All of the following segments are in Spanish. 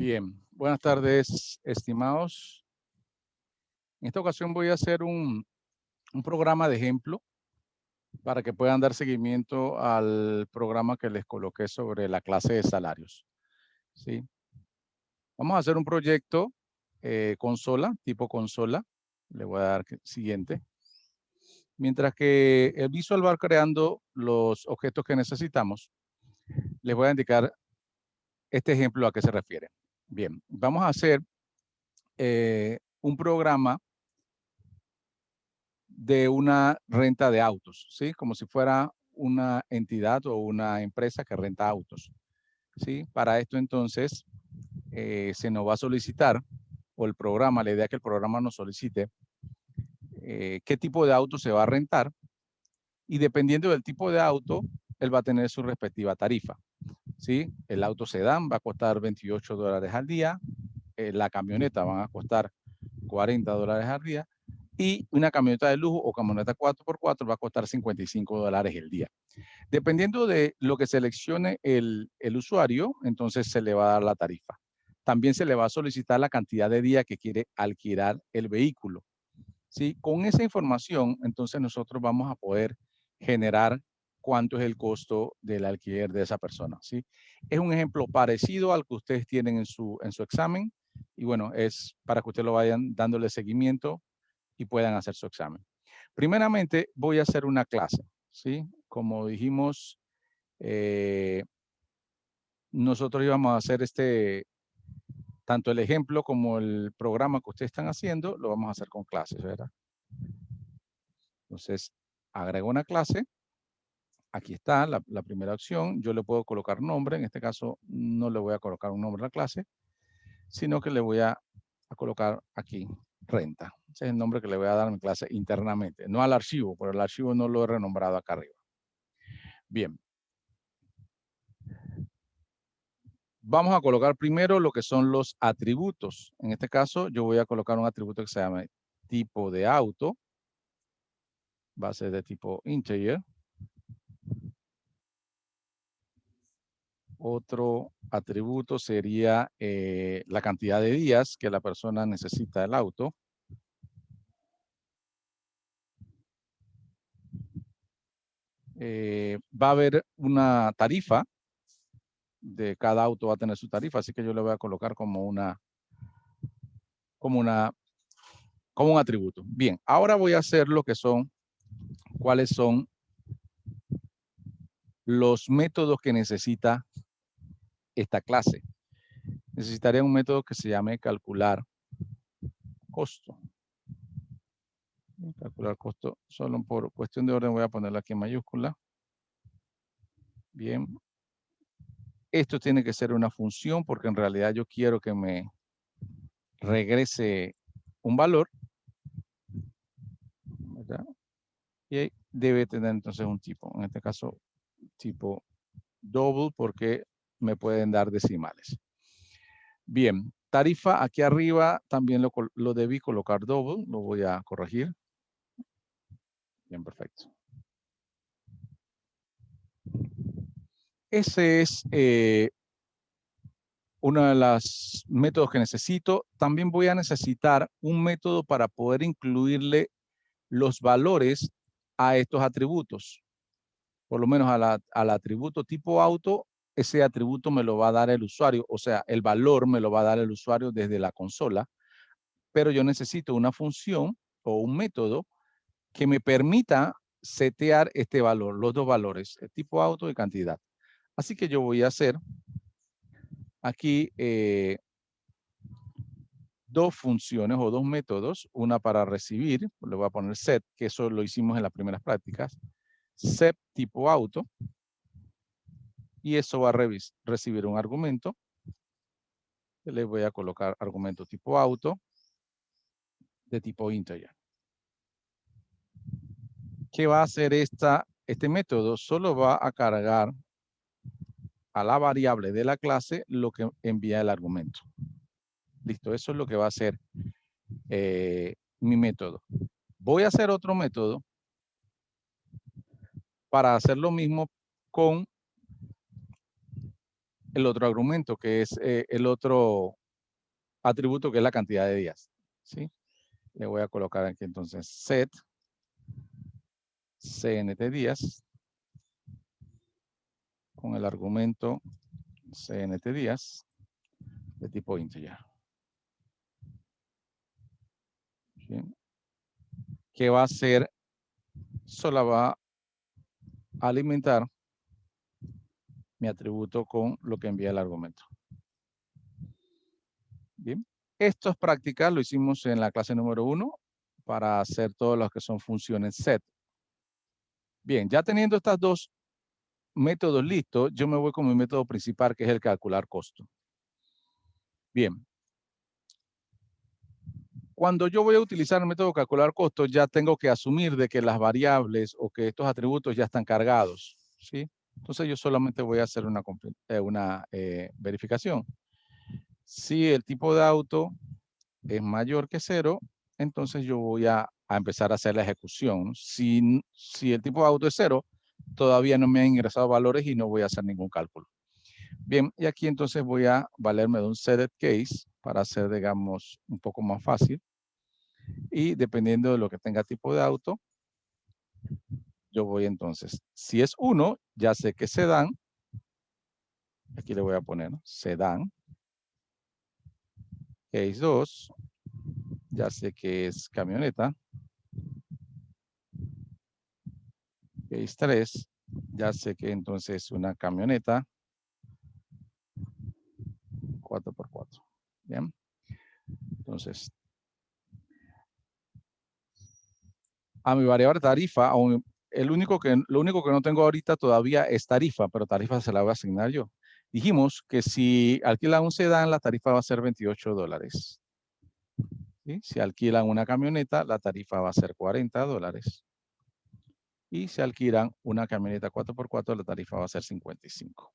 Bien, buenas tardes, estimados. En esta ocasión voy a hacer un programa de ejemplo para que puedan dar seguimiento al programa que les coloqué sobre la clase de salarios. ¿Sí? Vamos a hacer un proyecto consola, tipo consola. Le voy a dar siguiente. Mientras que el Visual va creando los objetos que necesitamos, les voy a indicar este ejemplo a qué se refiere. Bien, vamos a hacer un programa de una renta de autos, ¿sí? Como si fuera una entidad o una empresa que renta autos, ¿sí? Para esto entonces se nos va a solicitar, o el programa, la idea es que el programa nos solicite qué tipo de auto se va a rentar y dependiendo del tipo de auto, él va a tener su respectiva tarifa, ¿sí? El auto sedán va a costar $28 al día, la camioneta van a costar $40 al día y una camioneta de lujo o camioneta 4x4 va a costar $55 el día. Dependiendo de lo que seleccione el usuario, entonces se le va a dar la tarifa. También se le va a solicitar la cantidad de días que quiere alquilar el vehículo. ¿Sí? Con esa información, entonces nosotros vamos a poder generar cuánto es el costo del alquiler de esa persona. ¿Sí? Es un ejemplo parecido al que ustedes tienen en su examen y bueno, es para que ustedes lo vayan dándole seguimiento y puedan hacer su examen. Primeramente, voy a hacer una clase, ¿sí? Como dijimos, nosotros íbamos a hacer tanto el ejemplo como el programa que ustedes están haciendo, lo vamos a hacer con clases, ¿verdad? Entonces, agrego una clase. Aquí está la primera opción. Yo le puedo colocar nombre. En este caso, no le voy a colocar un nombre a la clase, sino que le voy a colocar aquí renta. Ese es el nombre que le voy a dar a mi clase internamente, no al archivo, porque el archivo no lo he renombrado acá arriba. Bien. Vamos a colocar primero lo que son los atributos. En este caso, yo voy a colocar un atributo que se llama tipo de auto. Va a ser de tipo integer. Otro atributo sería la cantidad de días que la persona necesita el auto. Va a haber una tarifa. De cada auto va a tener su tarifa, así que yo le voy a colocar como un atributo. Bien, ahora voy a hacer cuáles son los métodos que necesita esta clase. Necesitaría un método que se llame calcular costo. Calcular costo, solo por cuestión de orden voy a ponerlo aquí en mayúscula. Bien. Esto tiene que ser una función porque en realidad yo quiero que me regrese un valor, ¿verdad? Y debe tener entonces un tipo, en este caso tipo double porque me pueden dar decimales. Bien, tarifa aquí arriba también lo debí colocar double, lo voy a corregir. Bien, perfecto. Ese es uno de los métodos que necesito. También voy a necesitar un método para poder incluirle los valores a estos atributos. Por lo menos al atributo tipo auto, ese atributo me lo va a dar el usuario, o sea, el valor me lo va a dar el usuario desde la consola, pero yo necesito una función o un método que me permita setear este valor, los dos valores, el tipo auto y cantidad. Así que yo voy a hacer aquí dos funciones o dos métodos, una para recibir, le voy a poner set, que eso lo hicimos en las primeras prácticas, set tipo auto, y eso va a recibir un argumento. Le voy a colocar argumento tipo auto de tipo integer. ¿Qué va a hacer este método? Solo va a cargar a la variable de la clase lo que envía el argumento. Listo, eso es lo que va a hacer mi método. Voy a hacer otro método para hacer lo mismo con el otro argumento, que es el otro atributo, que es la cantidad de días. ¿Sí? Le voy a colocar aquí entonces set cnt días con el argumento cnt días de tipo integer. ¿Sí? ¿Qué va a hacer? Solo va a alimentar mi atributo con lo que envía el argumento. Bien. Esto es práctica, lo hicimos en la clase número 1 para hacer todos los que son funciones set. Bien, ya teniendo estos dos métodos listos, yo me voy con mi método principal, que es el calcular costo. Bien. Cuando yo voy a utilizar el método calcular costo, ya tengo que asumir de que las variables o que estos atributos ya están cargados, ¿sí? Entonces yo solamente voy a hacer una verificación. Si el tipo de auto es mayor que 0, entonces yo voy a empezar a hacer la ejecución. Si el tipo de auto es 0, todavía no me han ingresado valores y no voy a hacer ningún cálculo. Bien, y aquí entonces voy a valerme de un set case para hacer, digamos, un poco más fácil. Y dependiendo de lo que tenga tipo de auto, yo voy entonces, si es 1, ya sé que sedán, aquí le voy a poner sedán. Case 2, ya sé que es camioneta. Case 3, ya sé que entonces es una camioneta 4x4. Bien. Entonces, a mi variable tarifa, lo único que no tengo ahorita todavía es tarifa, pero tarifa se la voy a asignar yo. Dijimos que si alquilan un sedán, la tarifa va a ser $28. ¿Sí? Si alquilan una camioneta, la tarifa va a ser $40. Y si alquilan una camioneta 4x4, la tarifa va a ser 55.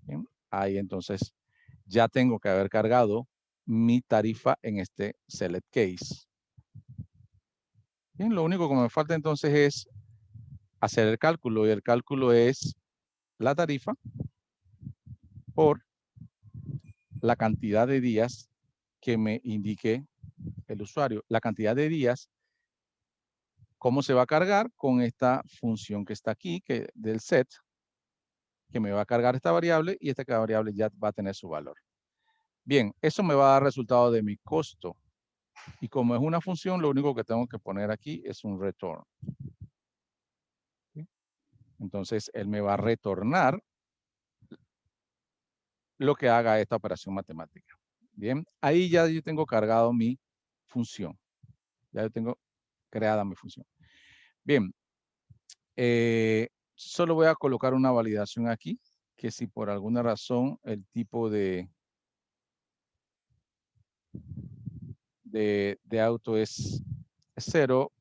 ¿Bien? Ahí entonces ya tengo que haber cargado mi tarifa en este select case. Bien, lo único que me falta entonces es hacer el cálculo, y el cálculo es la tarifa por la cantidad de días que me indique el usuario. La cantidad de días, ¿cómo se va a cargar? Con esta función que está aquí, que del set, que me va a cargar esta variable, y esta variable ya va a tener su valor. Bien, eso me va a dar resultado de mi costo. Y como es una función, lo único que tengo que poner aquí es un return. ¿Sí? Entonces, él me va a retornar lo que haga esta operación matemática. Bien, ahí ya yo tengo cargado mi función. Ya yo tengo creada mi función. Bien, solo voy a colocar una validación aquí, que si por alguna razón el tipo de auto es 0,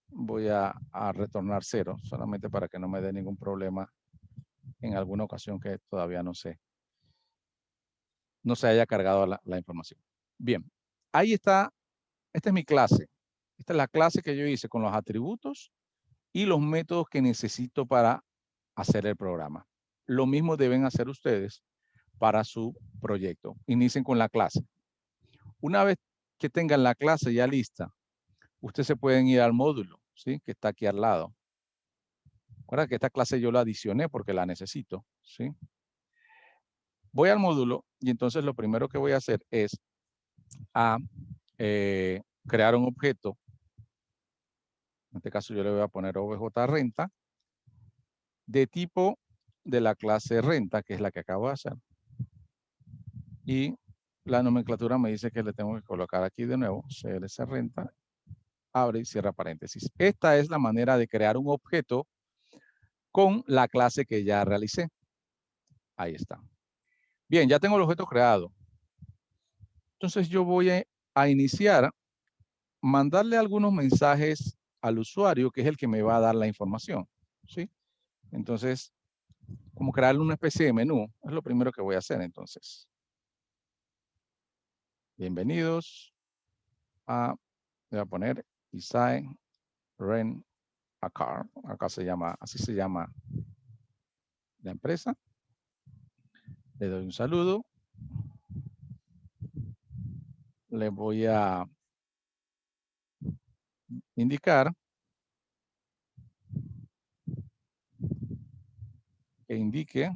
voy a retornar 0, solamente para que no me dé ningún problema en alguna ocasión que todavía no se haya cargado la información. Bien, ahí está. Esta es mi clase. Esta es la clase que yo hice con los atributos y los métodos que necesito para hacer el programa. Lo mismo deben hacer ustedes para su proyecto. Inicien con la clase. Una vez que tengan la clase ya lista, ustedes se pueden ir al módulo, ¿sí? Que está aquí al lado. Recuerda que esta clase yo la adicioné porque la necesito, ¿sí? Voy al módulo y entonces lo primero que voy a hacer es crear un objeto. En este caso yo le voy a poner obj renta de tipo de la clase renta, que es la que acabo de hacer. Y la nomenclatura me dice que le tengo que colocar aquí de nuevo, CLS renta, abre y cierra paréntesis. Esta es la manera de crear un objeto con la clase que ya realicé. Ahí está. Bien, ya tengo el objeto creado. Entonces yo voy a iniciar, mandarle algunos mensajes al usuario, que es el que me va a dar la información. ¿Sí? Entonces, como crearle una especie de menú, es lo primero que voy a hacer entonces. Bienvenidos a, voy a poner Isai Rent a Car. Acá así se llama la empresa. Le doy un saludo. Le voy a indicar que indique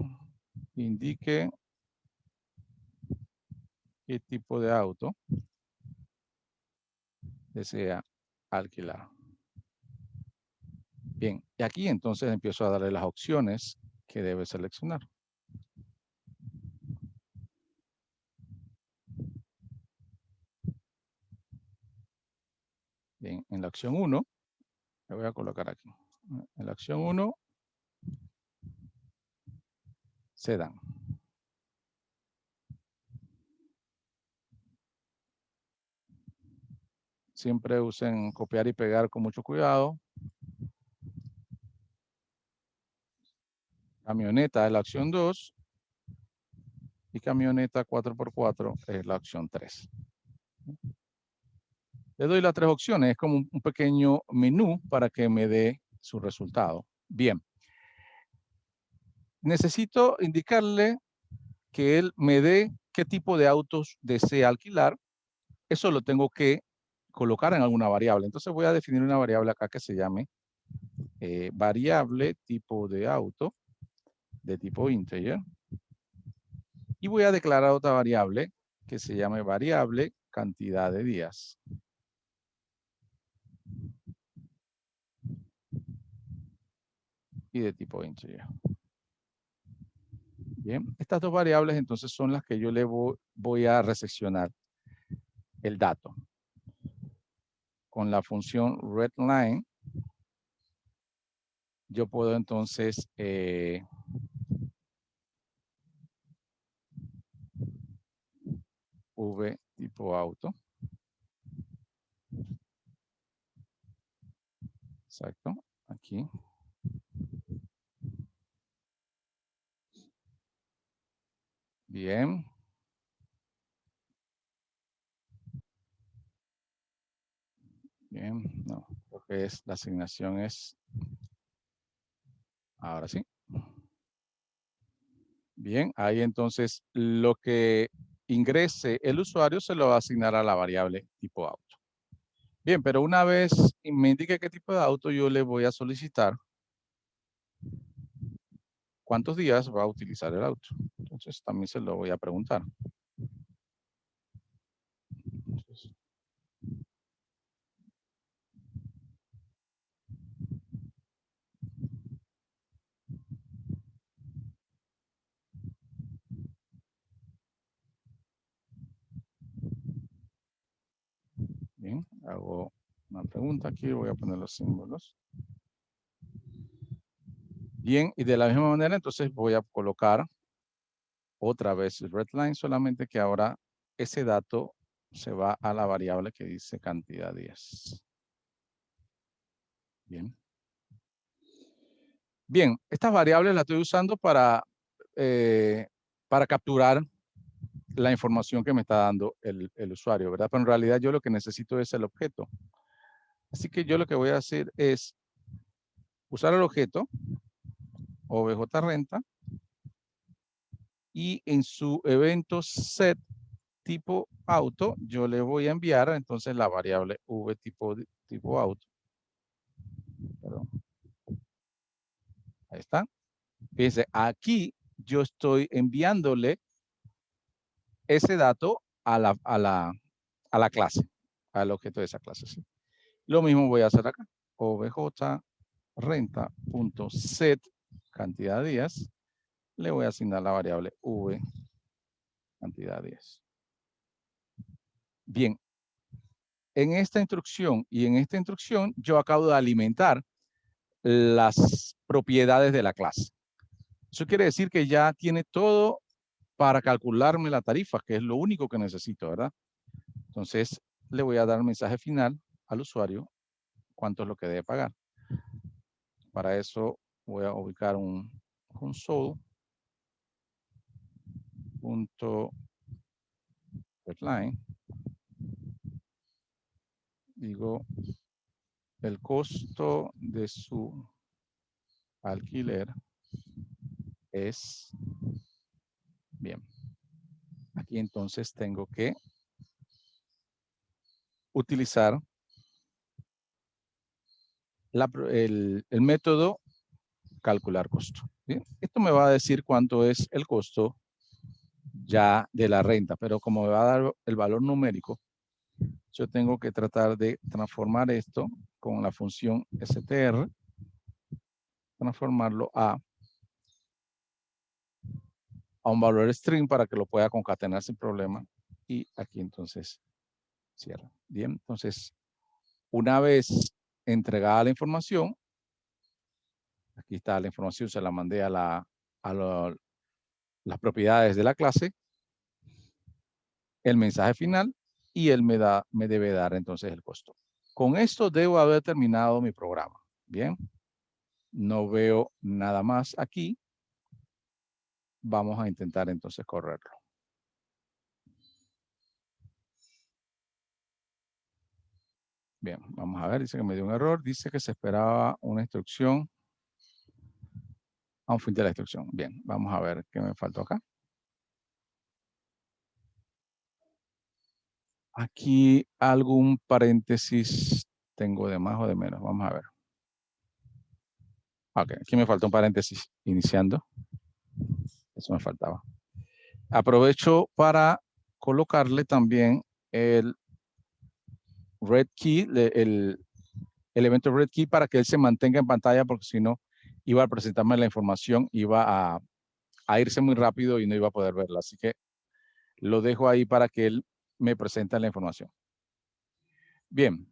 qué tipo de auto desea alquilar. Bien, y aquí entonces empiezo a darle las opciones que debe seleccionar. Bien, en la opción 1, le voy a colocar aquí. En la opción 1, sedán. Siempre usen copiar y pegar con mucho cuidado. Camioneta es la opción 2 y camioneta 4x4 es la opción 3. Le doy las 3 opciones, es como un pequeño menú para que me dé su resultado. Bien. Necesito indicarle que él me dé qué tipo de autos desea alquilar. Eso lo tengo que colocar en alguna variable. Entonces voy a definir una variable acá que se llame variable tipo de auto de tipo integer. Y voy a declarar otra variable que se llame variable cantidad de días. Y de tipo integer. Bien, estas dos variables entonces son las que yo le voy a recepcionar el dato. Con la función readLine, yo puedo entonces v tipo auto. Exacto, aquí. Bien. Bien, no, lo que es la asignación es, ahora sí. Bien, ahí entonces lo que ingrese el usuario se lo va a asignar a la variable tipo auto. Bien, pero una vez me indique qué tipo de auto, yo le voy a solicitar cuántos días va a utilizar el auto. Entonces también se lo voy a preguntar. Entonces, bien, hago una pregunta aquí, voy a poner los símbolos. Bien, y de la misma manera entonces voy a colocar otra vez el readLine, solamente que ahora ese dato se va a la variable que dice cantidad de días. Bien. Bien, estas variables las estoy usando para capturar la información que me está dando el usuario, ¿verdad? Pero en realidad yo lo que necesito es el objeto. Así que yo lo que voy a hacer es usar el objeto obj renta y en su evento set tipo auto, yo le voy a enviar entonces la variable v tipo auto. Perdón. Ahí está. Fíjense, aquí yo estoy enviándole ese dato a la clase, al objeto de esa clase. ¿Sí? Lo mismo voy a hacer acá. obj renta.set cantidad de días. Le voy a asignar la variable v cantidad de días. Bien, en esta instrucción yo acabo de alimentar las propiedades de la clase. Eso quiere decir que ya tiene todo para calcularme la tarifa, que es lo único que necesito, ¿verdad? Entonces, le voy a dar un mensaje final al usuario, cuánto es lo que debe pagar. Para eso voy a ubicar un console.readline. Digo, el costo de su alquiler es Bien. Aquí entonces tengo que utilizar el método calcular costo. ¿Bien? Esto me va a decir cuánto es el costo ya de la renta, pero como me va a dar el valor numérico, yo tengo que tratar de transformar esto con la función str, transformarlo a un valor string para que lo pueda concatenar sin problema. Y aquí entonces cierra. Bien, entonces una vez entregada la información, aquí está la información, se la mandé a las propiedades de la clase, el mensaje final y él me debe dar entonces el costo. Con esto debo haber terminado mi programa. Bien, no veo nada más aquí. Vamos a intentar entonces correrlo. Bien, vamos a ver, dice que me dio un error, dice que se esperaba una instrucción a un fin de la instrucción. Bien, vamos a ver qué me faltó acá. Aquí algún paréntesis tengo de más o de menos. Vamos a ver. Ok, aquí me faltó un paréntesis iniciando. Eso me faltaba. Aprovecho para colocarle también el red key, el evento red key para que él se mantenga en pantalla porque si no iba a presentarme la información, iba a irse muy rápido y no iba a poder verla. Así que lo dejo ahí para que él me presente la información. Bien.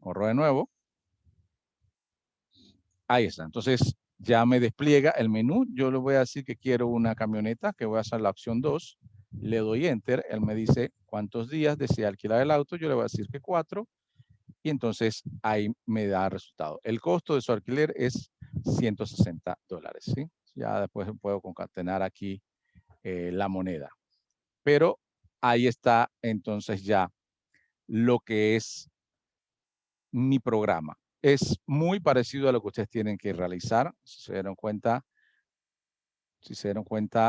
Corro de nuevo. Ahí está. Entonces ya me despliega el menú. Yo le voy a decir que quiero una camioneta, que voy a hacer la opción 2. Le doy enter. Él me dice cuántos días desea alquilar el auto. Yo le voy a decir que 4. Y entonces ahí me da resultado. El costo de su alquiler es $160. ¿Sí? Ya después puedo concatenar aquí la moneda. Pero ahí está entonces ya lo que es mi programa. Es muy parecido a lo que ustedes tienen que realizar. Si se dieron cuenta,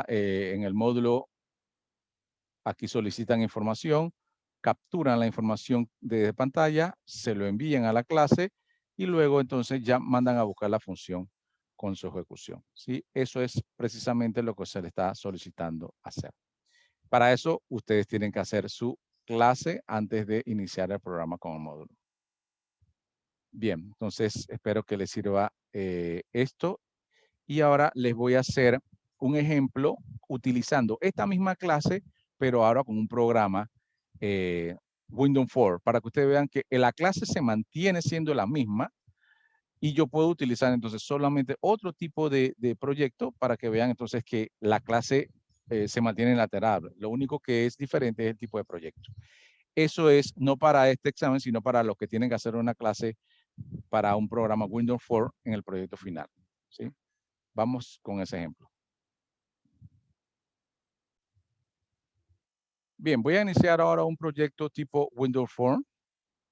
en el módulo, aquí solicitan información, capturan la información de pantalla, se lo envían a la clase y luego entonces ya mandan a buscar la función con su ejecución. ¿Sí? Eso es precisamente lo que se le está solicitando hacer. Para eso, ustedes tienen que hacer su clase antes de iniciar el programa con el módulo. Bien, entonces espero que les sirva esto. Y ahora les voy a hacer un ejemplo utilizando esta misma clase, pero ahora con un programa Windows 4, para que ustedes vean que la clase se mantiene siendo la misma y yo puedo utilizar entonces solamente otro tipo de proyecto para que vean entonces que la clase se mantiene lateral. Lo único que es diferente es el tipo de proyecto. Eso es no para este examen, sino para los que tienen que hacer una clase para un programa Windows 4 en el proyecto final. ¿Sí? Vamos con ese ejemplo. Bien, voy a iniciar ahora un proyecto tipo Windows Form.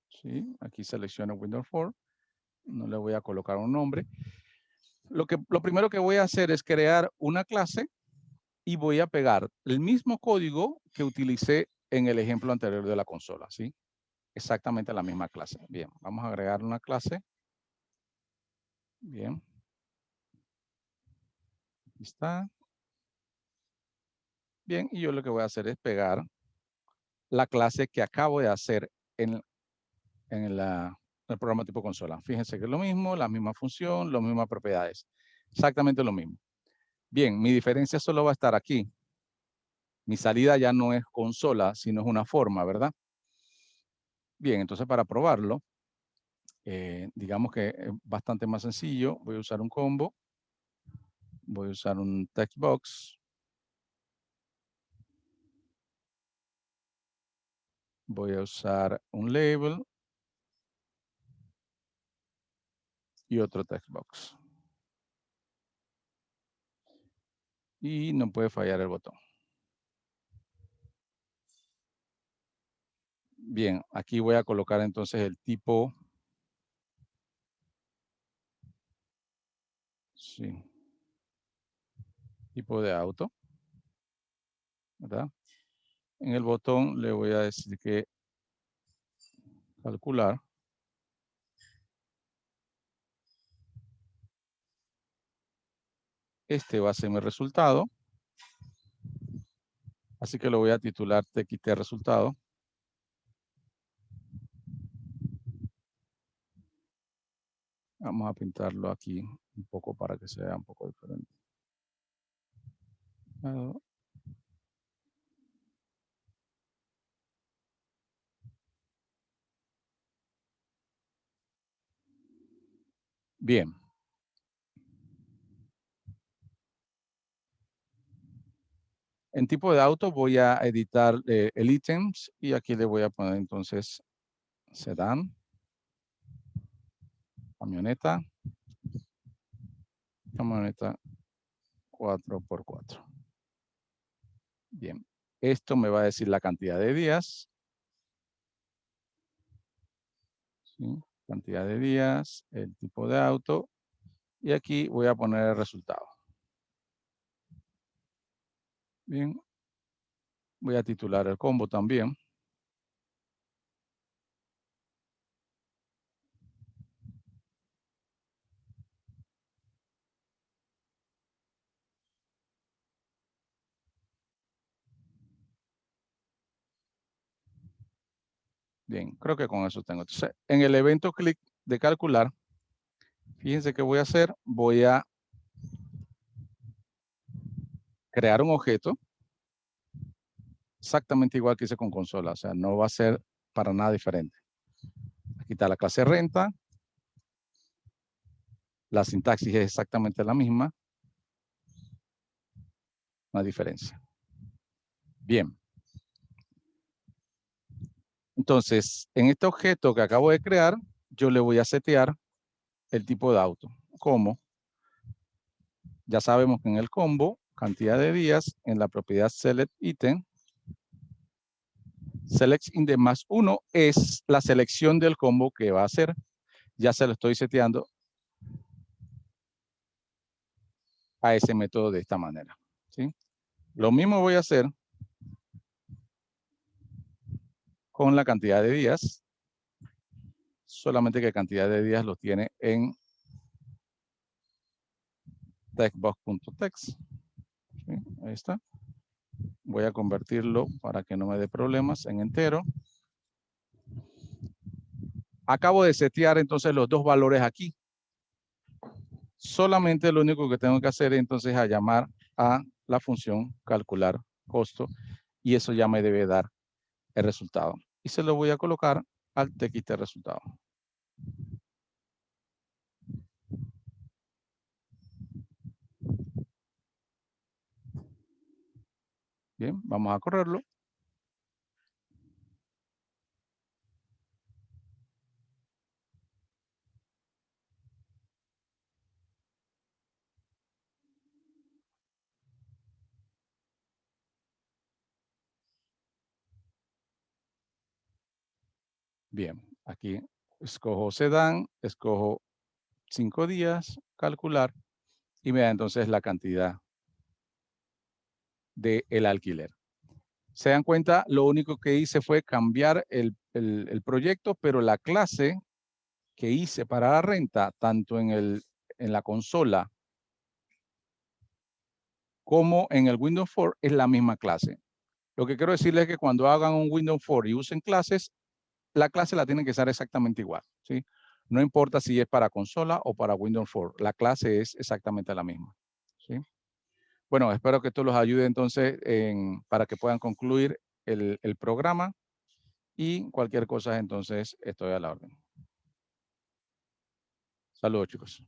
¿Sí? Aquí selecciono Windows Form. No le voy a colocar un nombre. Lo primero que voy a hacer es crear una clase y voy a pegar el mismo código que utilicé en el ejemplo anterior de la consola. ¿Sí? Exactamente la misma clase. Bien, vamos a agregar una clase. Bien. Aquí está. Bien, y yo lo que voy a hacer es pegar la clase que acabo de hacer en el programa tipo consola. Fíjense que es lo mismo, la misma función, las mismas propiedades. Exactamente lo mismo. Bien, mi diferencia solo va a estar aquí. Mi salida ya no es consola, sino es una forma, ¿verdad? Bien, entonces para probarlo, digamos que es bastante más sencillo. Voy a usar un combo. Voy a usar un text box. Voy a usar un label. Y otro text box. Y no puede fallar el botón. Bien, aquí voy a colocar entonces el tipo Sí. Tipo de auto, ¿verdad? En el botón le voy a decir que calcular. Este va a ser mi resultado. Así que lo voy a titular TXT resultado. Vamos a pintarlo aquí un poco para que sea un poco diferente. Bien. En tipo de auto voy a editar el ítems y aquí le voy a poner entonces sedán, camioneta 4x4. Bien, esto me va a decir la cantidad de días. ¿Sí? Cantidad de días, el tipo de auto y aquí voy a poner el resultado. Bien, voy a titular el combo también. Bien, creo que con eso tengo. Entonces, en el evento clic de calcular, fíjense qué voy a hacer. Voy a crear un objeto exactamente igual que hice con consola. O sea, no va a ser para nada diferente. Aquí está la clase renta. La sintaxis es exactamente la misma. No hay diferencia. Bien. Entonces, en este objeto que acabo de crear, yo le voy a setear el tipo de auto. ¿Cómo? Ya sabemos que en el combo, cantidad de días, en la propiedad select item, select index más 1 es la selección del combo que va a hacer. Ya se lo estoy seteando a ese método de esta manera. ¿Sí? Lo mismo voy a hacer con la cantidad de días, solamente que cantidad de días lo tiene en textbox.text. ¿Sí? Ahí está. Voy a convertirlo para que no me dé problemas en entero. Acabo de setear entonces los dos valores aquí. Solamente lo único que tengo que hacer entonces es llamar a la función calcular costo y eso ya me debe dar el resultado. Y se lo voy a colocar al TXT resultado. Bien, vamos a correrlo. Bien, aquí escojo sedán, escojo 5 días, calcular, y me da entonces la cantidad del alquiler. Se dan cuenta, lo único que hice fue cambiar el proyecto, pero la clase que hice para la renta, tanto en la consola como en el Windows 4, es la misma clase. Lo que quiero decirles es que cuando hagan un Windows 4 y usen clases, la clase la tienen que usar exactamente igual, ¿sí? No importa si es para consola o para Windows 4, la clase es exactamente la misma, ¿sí? Bueno, espero que esto los ayude entonces para que puedan concluir el programa y cualquier cosa entonces estoy a la orden. Saludos, chicos.